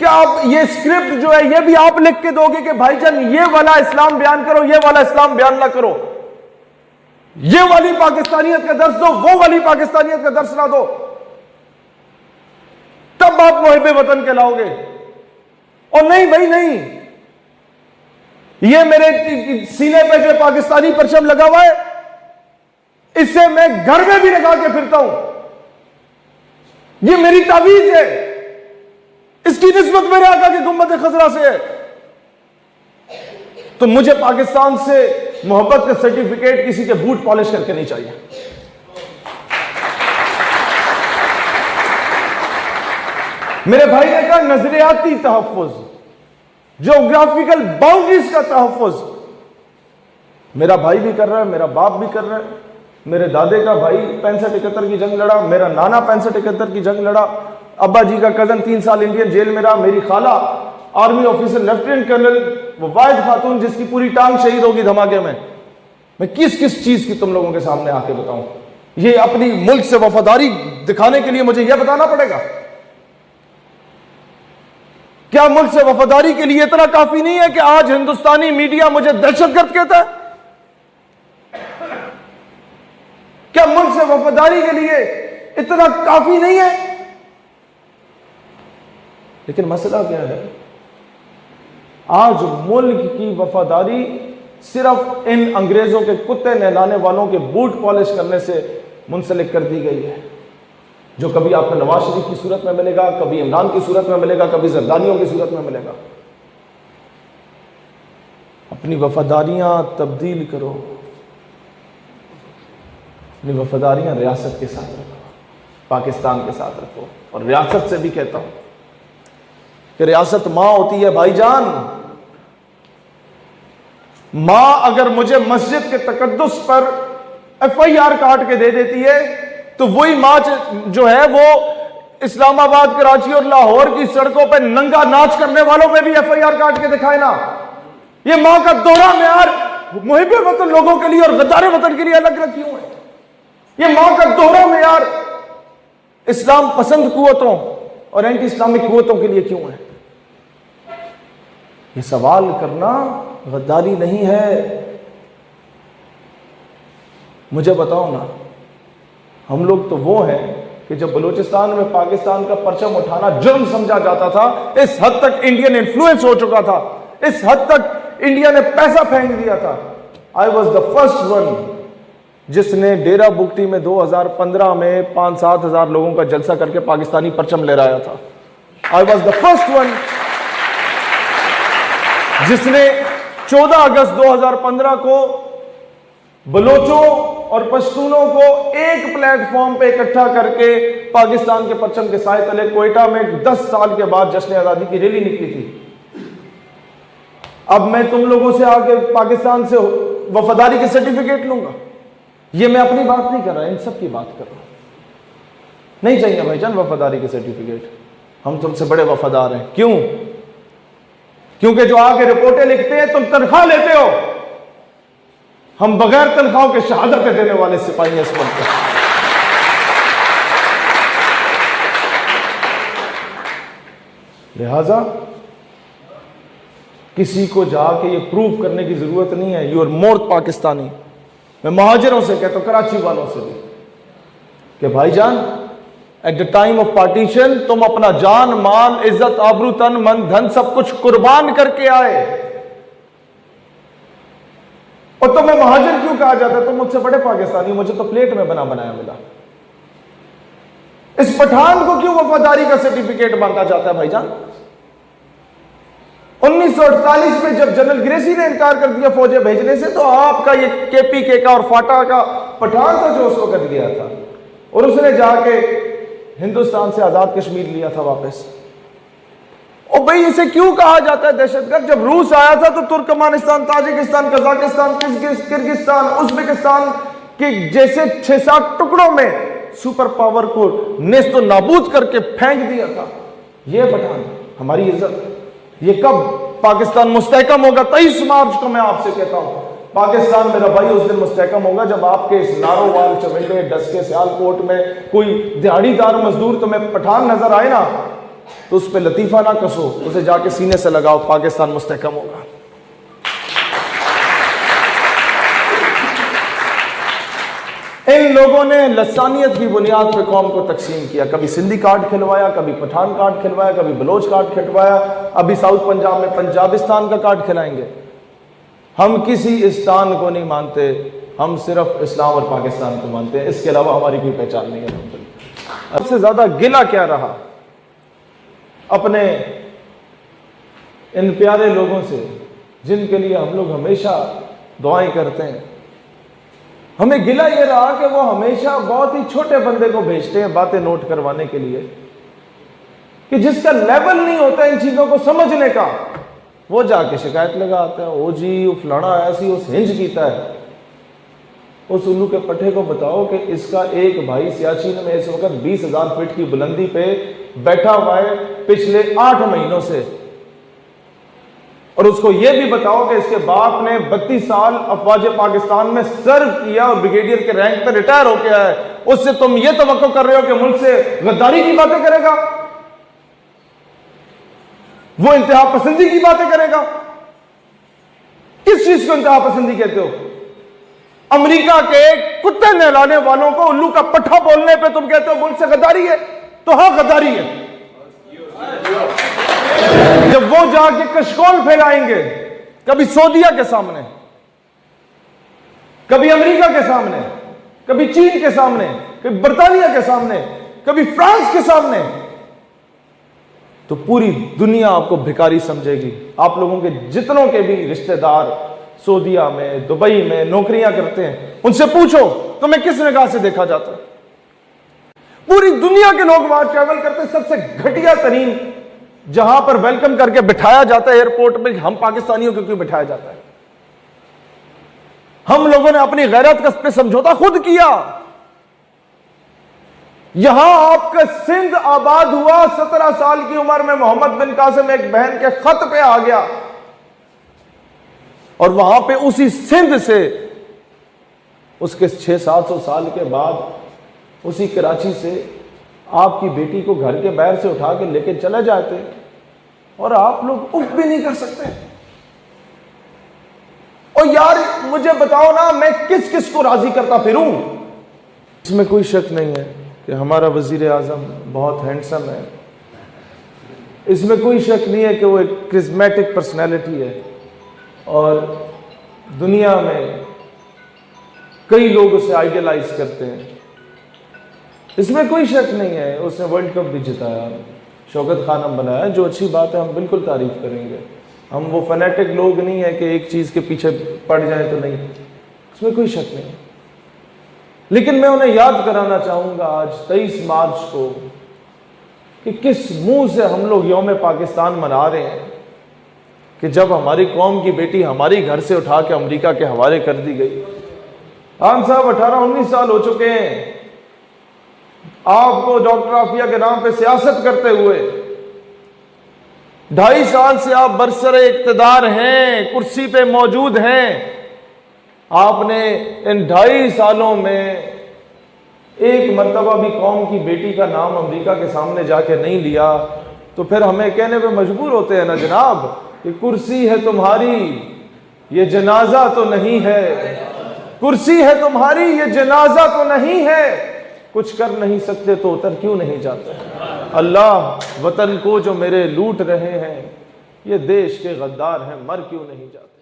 क्या आप ये स्क्रिप्ट जो है ये भी आप लिख के दोगे कि भाईजान ये वाला इस्लाम बयान करो, ये वाला इस्लाम बयान ना करो, ये वाली पाकिस्तानियत का दर्स दो, वो वाली पाकिस्तानियत का दर्स ना दो, तब आप मुहिब्बे वतन कहलाओगे। और नहीं भाई नहीं, ये मेरे सीने पे जो पाकिस्तानी परचम लगा हुआ है, इससे मैं घर में भी लगा के फिरता हूं, ये मेरी तावीज है, इसकी निस्बत मेरे आका के गुंबद खजरा से है। तो मुझे पाकिस्तान से मोहब्बत का सर्टिफिकेट किसी के बूट पॉलिश करके नहीं चाहिए। मेरे भाई ने कहा नजरियाती तहफ़्फ़ुज़, ज्योग्राफिकल बाउंड्रीज का तहफ़्फ़ुज़, मेरा भाई भी कर रहा है, मेरा बाप भी कर रहा है, मेरे दादे का भाई 65-71 की जंग लड़ा, मेरा नाना 65-71 की जंग लड़ा, अब्बा जी का कजन 3 साल इंडियन जेल में रहा, मेरी खाला आर्मी ऑफिसर लेफ्टिनेंट कर्नल वो वाहिद खातून जिसकी पूरी टांग शहीद होगी धमाके में। मैं किस किस चीज की तुम लोगों के सामने आके बताऊं? ये अपनी मुल्क से वफादारी दिखाने के लिए मुझे यह बताना पड़ेगा? क्या मुल्क से वफादारी के लिए इतना काफी नहीं है कि आज हिंदुस्तानी मीडिया मुझे दहशतगर्द कहता है? क्या मुल्क से वफादारी के लिए इतना काफी नहीं है? लेकिन मसला क्या है, आज मुल्क की वफादारी सिर्फ इन अंग्रेजों के कुत्ते नहलाने वालों के बूट पॉलिश करने से मुंसलिक कर दी गई है, जो कभी आपको नवाज शरीफ की सूरत में मिलेगा, कभी इमरान की सूरत में मिलेगा, कभी जरदानियों की सूरत में मिलेगा। अपनी वफादारियां तब्दील करो, अपनी वफादारियां रियासत के साथ रखो, पाकिस्तान के साथ रखो। और रियासत से भी कहता हूं कि रियासत मां होती है भाईजान। मां अगर मुझे मस्जिद के तकद्दुस पर FIR काट के दे देती है, तो वही मां जो है वो इस्लामाबाद, कराची और लाहौर की सड़कों पर नंगा नाच करने वालों पे भी FIR काट के दिखाए ना। ये मां का दोहरा मेयार मुहिब्बे वतन लोगों के लिए और गद्दारे वतन के लिए अलग अलग क्यों है? ये मां का दोहरा मेयार इस्लाम पसंद कुव्वतों और एंटी इस्लामिक कुव्वतों के लिए क्यों है? ये सवाल करना गद्दारी नहीं है। मुझे बताओ ना, हम लोग तो वो हैं कि जब बलूचिस्तान में पाकिस्तान का परचम उठाना जुर्म समझा जाता था, इस हद तक इंडियन इन्फ्लुएंस हो चुका था, इस हद तक इंडिया ने पैसा फेंक दिया था। I was the first one जिसने डेरा बुगटी में 2015 में 5-7 हजार लोगों का जलसा करके पाकिस्तानी परचम लहराया था। I was the first one जिसने 14 अगस्त 2015 को बलोचों और पश्तूनों को एक प्लेटफॉर्म पे इकट्ठा करके पाकिस्तान के परचम के साए तले कोयटा में 10 साल के बाद जश्न आजादी की रैली निकली थी। अब मैं तुम लोगों से आके पाकिस्तान से वफादारी के सर्टिफिकेट लूंगा? ये मैं अपनी बात नहीं कर रहा, इन सब की बात कर रहा हूं। नहीं चाहिए भाईजान वफादारी के सर्टिफिकेट, हम तुमसे बड़े वफादार हैं। क्यों? क्योंकि जो आके रिपोर्टें लिखते हैं तुम तनख्वाह लेते हो, हम बगैर तनख्वाह के शहादत देने वाले सिपाही हैं इस मुल्क में। लिहाजा किसी को जाके ये प्रूव करने की जरूरत नहीं है यू आर मोर पाकिस्तानी। मैं महाजिरों से कहता हूं, कराची वालों से भी, कि भाईजान at the time of partition तुम अपना जान, माल, इज्जत, आबरू, तन, मन, धन सब कुछ कुर्बान करके आए, और तुम्हें महाजिर क्यों कहा जाता है? तुम मुझसे बड़े पाकिस्तानी, मुझे तो प्लेट में बना बनाया मिला। इस पठान को क्यों वफादारी का सर्टिफिकेट मांगा जाता है भाईजान? 1948 में जब जनरल ग्रेसी ने इनकार कर दिया फौजें भेजने से, तो आपका ये KPK का और फाटा का पठान था जो उस वक्त गया था, और उसने जाके हिंदुस्तान से आजाद कश्मीर लिया था वापस। और भाई इसे क्यों कहा जाता है दहशतगर्द? जब रूस आया था तो Turkmenistan, Tajikistan, Kazakhstan, Kyrgyzstan, Uzbekistan के जैसे 6-7 टुकड़ों में सुपर पावर को नेस्तो नाबूद करके फेंक दिया था। यह पठान हमारी इज्जत। ये कब पाकिस्तान मुस्तहकम होगा? 23 मार्च को मैं आपसे कहता हूं, पाकिस्तान मेरा भाई उस दिन मुस्तहकम होगा जब आपके इस नारोवाल, चवेले, डस्के, सियालकोट में कोई दिहाड़ीदार मजदूर तुम्हें पठान नजर आए ना, तो उस पर लतीफ़ा ना कसो, उसे जाके सीने से लगाओ, पाकिस्तान मुस्तहकम होगा। इन लोगों ने लसानियत की बुनियाद पर कौम को तकसीम किया। कभी सिंधी कार्ड खिलवाया, कभी पठान कार्ड खिलवाया, कभी बलोच कार्ड खिलवाया, अभी साउथ पंजाब में पंजाबिस्तान का कार्ड खिलाएंगे। हम किसी इस्तान को नहीं मानते, हम सिर्फ इस्लाम और पाकिस्तान को मानते हैं, इसके अलावा हमारी कोई पहचान नहीं है। सबसे ज्यादा गिला क्या रहा अपने इन प्यारे लोगों से जिनके लिए हम लोग हमेशा दुआएं करते हैं। हमें गिला ये रहा कि वो हमेशा बहुत ही छोटे बंदे को भेजते हैं बातें नोट करवाने के लिए, कि जिसका लेवल नहीं होता इन चीजों को समझने का, वो जाके शिकायत लगा आता है, ओ जी वो फलाना ऐसी उस हिंज कीता है। उस उल्लू के पट्टे को बताओ कि इसका एक भाई सियाचिन में इस वक्त 20,000 फीट की बुलंदी पे बैठा हुआ है पिछले 8 महीनों से, और उसको यह भी बताओ कि इसके बाप ने 32 साल अफवाज पाकिस्तान में सर्व किया और ब्रिगेडियर के रैंक पर रिटायर होकर आया है। उससे तुम ये तवक्को कर रहे हो कि मुल्क से गद्दारी की बातें करेगा, वो इंतहा पसंदी की बातें करेगा। किस चीज को इंतहा पसंदी कहते हो? अमेरिका के कुत्ते नहलाने वालों को उल्लू का पट्टा बोलने पे तुम कहते हो मुल्क से गद्दारी है? तो हाँ गद्दारी है। जब वो जाके कशकोल फैलाएंगे, कभी सऊदीया के सामने, कभी अमेरिका के सामने, कभी चीन के सामने, कभी बर्तानिया के सामने, कभी फ्रांस के सामने, तो पूरी दुनिया आपको भिखारी समझेगी। आप लोगों के जितनों के भी रिश्तेदार सऊदीया में, दुबई में नौकरियां करते हैं, उनसे पूछो तुम्हें किस निगाह से देखा जाता है। पूरी दुनिया के लोग वहां ट्रैवल करते हैं, सबसे घटिया तरीन जहां पर वेलकम करके बिठाया जाता है एयरपोर्ट में, हम पाकिस्तानियों को क्यों बिठाया जाता है? हम लोगों ने अपनी गैरत का पे समझौता खुद किया। यहां आपका सिंध आबाद हुआ, 17 साल की उम्र में मोहम्मद बिन कासिम एक बहन के खत पे आ गया, और वहां पे उसी सिंध से उसके 600-700 साल के बाद उसी कराची से आपकी बेटी को घर के बाहर से उठा के लेके चले जाते, और आप लोग उफ भी नहीं कर सकते। और यार मुझे बताओ ना, मैं किस किस को राजी करता फिरूं? इसमें कोई शक नहीं है कि हमारा वजीर आजम बहुत हैंडसम है, इसमें कोई शक नहीं है कि वो एक क्रिज्मेटिक पर्सनैलिटी है, और दुनिया में कई लोग उसे आइडियलाइज करते हैं, इसमें कोई शक नहीं है। उसने वर्ल्ड कप भी जिताया, शौकत खानम बनाया, जो अच्छी बात है, हम बिल्कुल तारीफ करेंगे। हम वो फनेटिक लोग नहीं है कि एक चीज़ के पीछे पड़ जाए तो नहीं, इसमें कोई शक नहीं। लेकिन मैं उन्हें याद कराना चाहूँगा आज 23 मार्च को कि किस मुंह से हम लोग यौम पाकिस्तान मना रहे हैं, कि जब हमारी कौम की बेटी हमारी घर से उठा के अमेरिका के हवाले कर दी गई। खान साहब 18-19 साल हो चुके हैं आपको डॉक्टर आफिया के नाम पे सियासत करते हुए, 2.5 साल से आप बरसरे इक्तदार हैं, कुर्सी पे मौजूद हैं। आपने इन 2.5 सालों में एक मर्तबा भी कौम की बेटी का नाम अमेरिका के सामने जाके नहीं लिया, तो फिर हमें कहने पे मजबूर होते हैं ना जनाब कि कुर्सी है तुम्हारी, ये जनाजा तो नहीं है। कुर्सी है तुम्हारी, ये जनाजा तो नहीं है। कुछ कर नहीं सकते तो उतर क्यों नहीं जाते? अल्लाह वतन को जो मेरे लूट रहे हैं, ये देश के गद्दार हैं, मर क्यों नहीं जाते?